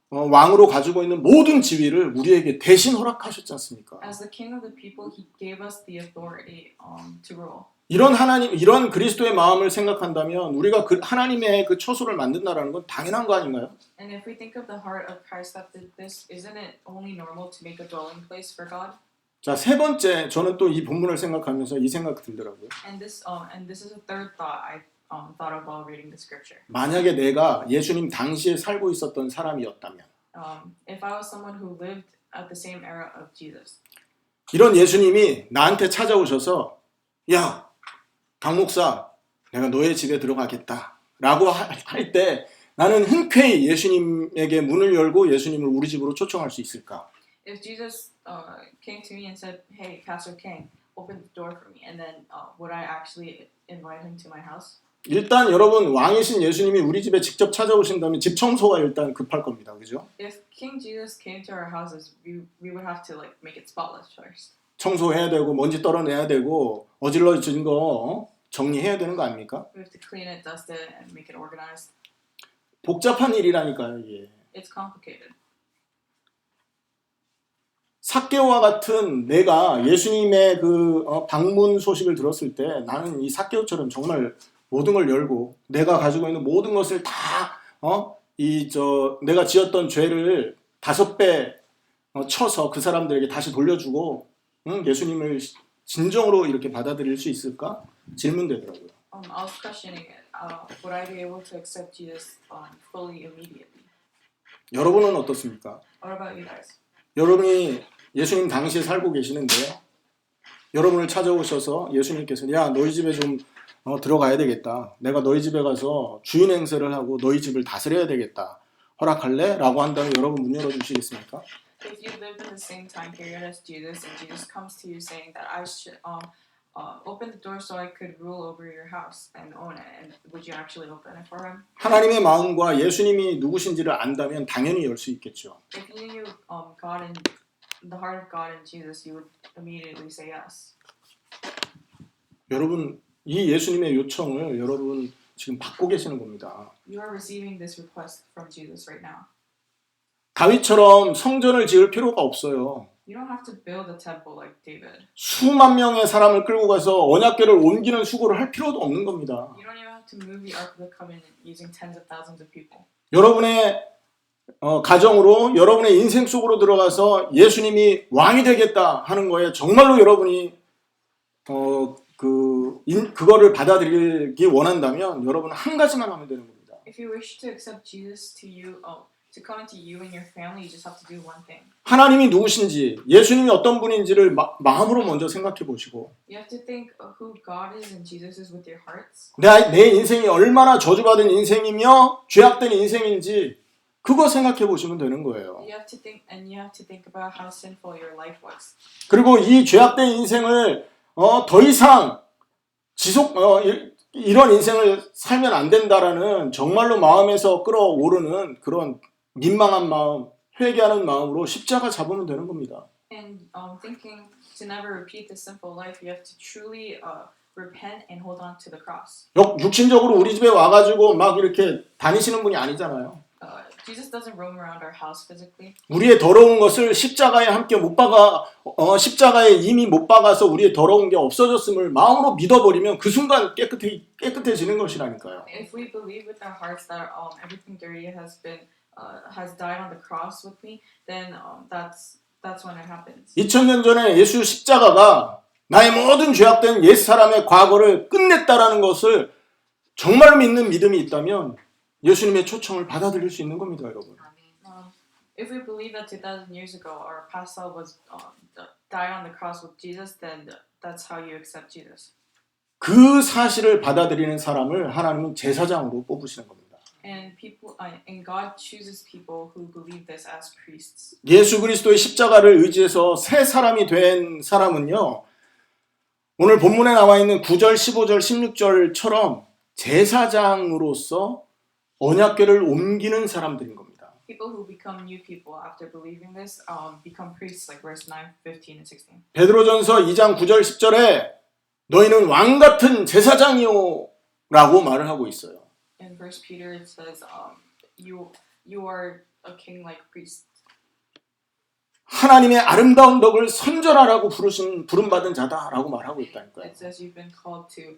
왕으로 가지고 있는 모든 지위를 우리에게 대신 허락하셨지 않습니까? As the king of the people, He gave us the authority to rule. 이런 그리스도의 마음을 생각한다면 우리가 그 하나님의 그 처소를 만든다라는 건 당연한 거 아닌가요? And if we think of the heart of Christ that did this, isn't it only normal to make a dwelling place for God? 자, 세 번째 저는 또 이 본문을 생각하면서 이 생각이 들더라고요. And this is a third thought I thought of while reading the scripture. 만약에 내가 예수님 당시에 살고 있었던 사람이었다면 If I was someone who lived at the same era of Jesus, 이런 예수님이 나한테 찾아오셔서 야, 강 목사, 내가 너의 집에 들어가겠다 라고 할 때 나는 흔쾌히 예수님에게 문을 열고 예수님을 우리 집으로 초청할 수 있을까? If Jesus came to me and said, "Hey, Pastor King, open the door for me," and then would I actually invite him to my house? 일단 여러분 왕이신 예수님이 우리 집에 직접 찾아오신다면 집 청소가 일단 급할 겁니다. 그죠? If King Jesus came to our houses, we would have to like make it spotless first. 청소해야 되고 먼지 떨어내야 되고 어질러진 거 정리해야 되는 거 아닙니까? We have to clean it, dust it, and make it organized. 복잡한 일이라니까요. 이게. It's complicated. 삭개오와 같은 내가 예수님의 그 방문 소식을 들었을 때 나는 이 삭개오처럼 정말 모든 걸 열고 내가 가지고 있는 모든 것을 다 내가 지었던 죄를 5배 쳐서 그 사람들에게 다시 돌려주고 예수님을 진정으로 이렇게 받아들일 수 있을까? 질문되더라고요. I was questioning it. Would I be able to accept Jesus fully immediately? 여러분은 어떻습니까? What about you guys? 여러분이 예수님 당시에 살고 계시는데 여러분을 찾아오셔서 예수님께서 야 너희 집에 좀 들어가야 되겠다. 내가 너희 집에 가서 주인 행세를 하고 너희 집을 다스려야 되겠다. 허락할래? 라고 한다면 여러분 문 열어주시겠습니까? If you lived in the same time period as Jesus, and Jesus comes to you saying that I should open the door so I could rule over your house and own it, and would you actually open it for him? 하나님의 마음과 예수님이 누구신지를 안다면 당연히 열 수 있겠죠. If you knew God and the heart of God and Jesus, you would immediately say yes. 여러분 이 예수님의 요청을 여러분 지금 받고 계시는 겁니다. You are receiving this request from Jesus right now. 다윗처럼 성전을 지을 필요가 없어요. You don't have to build a temple like David. 수만 명의 사람을 끌고 가서 언약궤를 옮기는 수고를 할 필요도 없는 겁니다. You don't even have to move the Ark of the Covenant using tens of thousands of people. 여러분의 가정으로 여러분의 인생 속으로 들어가서 예수님이 왕이 되겠다 하는 거에 정말로 여러분이 그거를 받아들이기 원한다면 여러분은 한 가지만 하면 되는 겁니다. If you wish to accept Jesus to you, to come into you and your family, you just have to do one thing. 하나님이 누구신지, 예수님이 어떤 분인지를 마음으로 먼저 생각해 보시고 You have to think of who God is and Jesus is with your hearts. 내 인생이 얼마나 저주받은 인생이며 죄악된 인생인지 그거 생각해 보시면 되는 거예요. You have to think, and you have to think about how sinful your life was. 그리고 이 죄악된 인생을 더 이상 이런 인생을 살면 안 된다라는 정말로 마음에서 끌어오르는 그런 민망한 마음, 회개하는 마음으로 십자가 잡으면 되는 겁니다. And thinking to never repeat this sinful life, you have to truly repent and hold on to the cross. 육신적으로 우리 집에 와가지고 막 이렇게 다니시는 분이 아니잖아요. Jesus doesn't roam around our house physically. 우리의 더러운 것을 십자가에 함께 못 박아 십자가에 이미 못 박아서 우리의 더러운 게 없어졌음을 마음으로 믿어버리면 그 순간 깨끗해지는 것이라니까요. If we believe with our hearts that everything dirty has died on the cross with me, then that's when it happens. 2000년 전에 예수 십자가가 나의 모든 죄악된 옛 사람의 과거를 끝냈다라는 것을 정말 믿는 믿음이 있다면 예수님의 초청을 받아들일 수 있는 겁니다, 여러분. If we believe that 2,000 years ago our past self was died on the cross with Jesus, then that's how you accept Jesus. 그 사실을 받아들이는 사람을 하나님은 제사장으로 뽑으시는 겁니다. And God chooses people who believe this as priests. 예수 그리스도의 십자가를 의지해서 새 사람이 된 사람은요. 오늘 본문에 나와 있는 9절, 15절, 16절처럼 제사장으로서 언약궤를 옮기는 사람들인 겁니다. People who become new people after believing this become priests, like verse 9, 15, and 16. 베드로전서 2장 9절 10절에 너희는 왕 같은 제사장이요 라고 말을 하고 있어요. In First Peter it says, you are a king-like priest. 하나님의 아름다운 덕을 선전하라고 부름받은 자다라고 말하고 있다니까요. It says you've been called to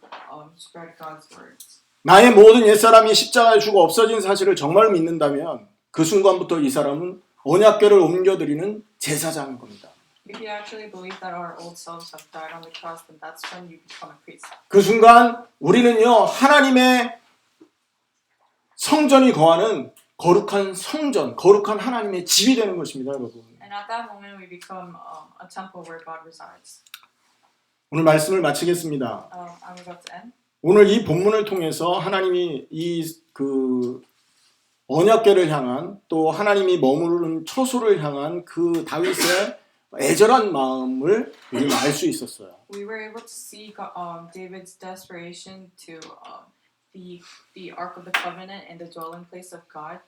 spread God's words. 나의 모든 옛사람이 십자가에 죽어 없어진 사실을 정말 믿는다면 그 순간부터 이 사람은 언약궤를 옮겨드리는 제사장인 겁니다. If you actually believe that our old selves have died on the cross, then that's when you become a priest. 그 순간 우리는요 하나님의 성전이 거하는 거룩한 성전, 거룩한 하나님의 집이 되는 것입니다, 여러분. And at that moment we become a temple where God resides. 오늘 말씀을 마치겠습니다. I'm about to end. 오늘 이 본문을 통해서 하나님이 이 그 언약궤를 향한 또 하나님이 머무르는 처소를 향한 그 다윗의 애절한 마음을 우리는 알 수 있었어요. We were able to see David's desperation to the Ark of the Covenant and the dwelling place of God.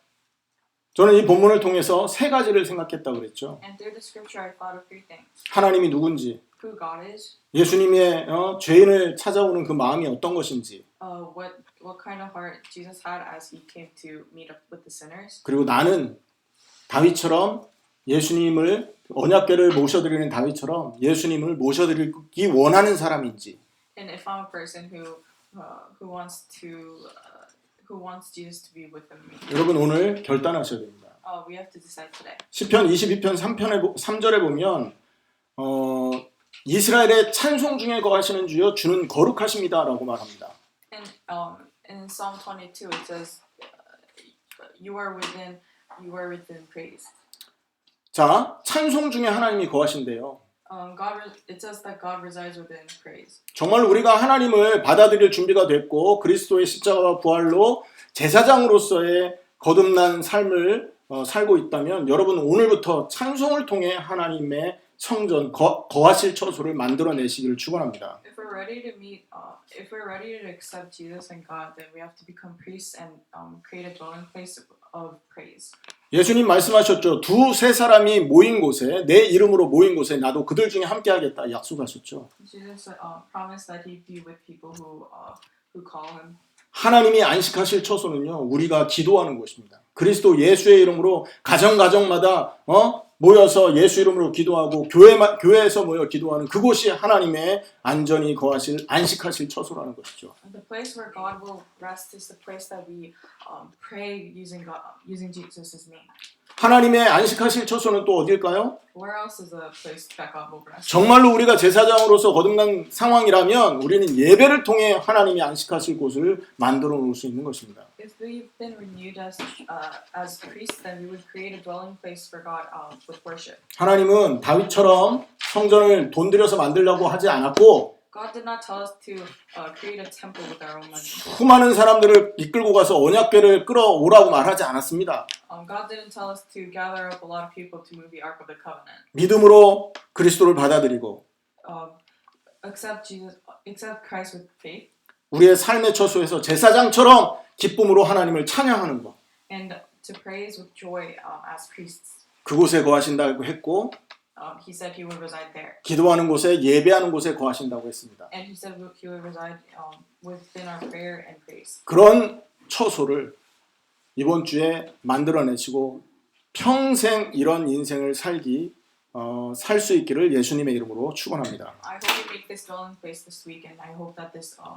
저는 이 본문을 통해서 세 가지를 생각했다고 그랬죠. And through the scripture, I thought of three things: 하나님이 누군지, who God is, 예수님의 죄인을 찾아오는 그 마음이 어떤 것인지, what kind of heart Jesus had as he came to meet up with the sinners, 그리고 나는 다윗처럼 예수님을 언약궤를 모셔드리는 다윗처럼 예수님을 모셔드리기 원하는 사람인지. and if I'm a person who wants Jesus to be within me. 여러분 오늘 결단하셔야 됩니다. We have to decide today. 시편 22편 3절에 보면 이스라엘의 찬송 중에 거하시는 주여 주는 거룩하십니다라고 말합니다. And in Psalm 22 it says, "You are within praise." 자, 찬송 중에 하나님이 거하신대요. It says that God resides within praise. 정말 우리가 하나님을 받아들일 준비가 됐고 그리스도의 십자가와 부활로 제사장으로서의 거듭난 삶을 살고 있다면 여러분 오늘부터 찬송을 통해 하나님의 성전 거하실 처소를 만들어내시기를 축원합니다. If we're ready to accept Jesus and God, then we have to become priests and create a dwelling place of praise. 예수님 말씀하셨죠. 두세 사람이 모인 곳에 내 이름으로 모인 곳에 나도 그들 중에 함께하겠다 약속하셨죠. Jesus promised that He'd be with people who call Him. 하나님이 안식하실 처소는요 우리가 기도하는 곳입니다. 그리스도 예수의 이름으로 가정마다 모여서 예수 이름으로 기도하고 교회에서 모여 기도하는 그곳이 하나님의 안전히 거하실 안식하실 처소라는 것이죠. The place where God will rest is the place that we pray using Jesus' name. 하나님의 안식하실 처소는 또 어딜까요? Where else is the place that God will rest? 정말로 우리가 제사장으로서 거듭난 상황이라면 우리는 예배를 통해 하나님이 안식하실 곳을 만들어 놓을 수 있는 것입니다. If we've been renewed as priests, then we would create a dwelling place for God with worship. 하나님은 다윗처럼 성전을 돈 들여서 만들려고 하지 않았고 God did not tell us to create a temple with our own money. 수많은 사람들을 이끌고 가서 언약궤를 끌어오라고 말하지 않았습니다. God didn't tell us to gather up a lot of people to move the Ark of the Covenant. 믿음으로 그리스도를 받아들이고 Accept Christ with faith. 우리의 삶의 처소에서 제사장처럼 기쁨으로 하나님을 찬양하는 것. And to praise with joy as priests. 그곳에 거하신다고 했고 He said He would reside there. 기도하는 곳에 예배하는 곳에 거하신다고 했습니다. And He said He would reside within our prayer and praise. 그런 처소를 이번 주에 만들어내시고 평생 이런 인생을 살 수 있기를 예수님의 이름으로 축원합니다. I hope we make this dwelling place this week, and I hope that this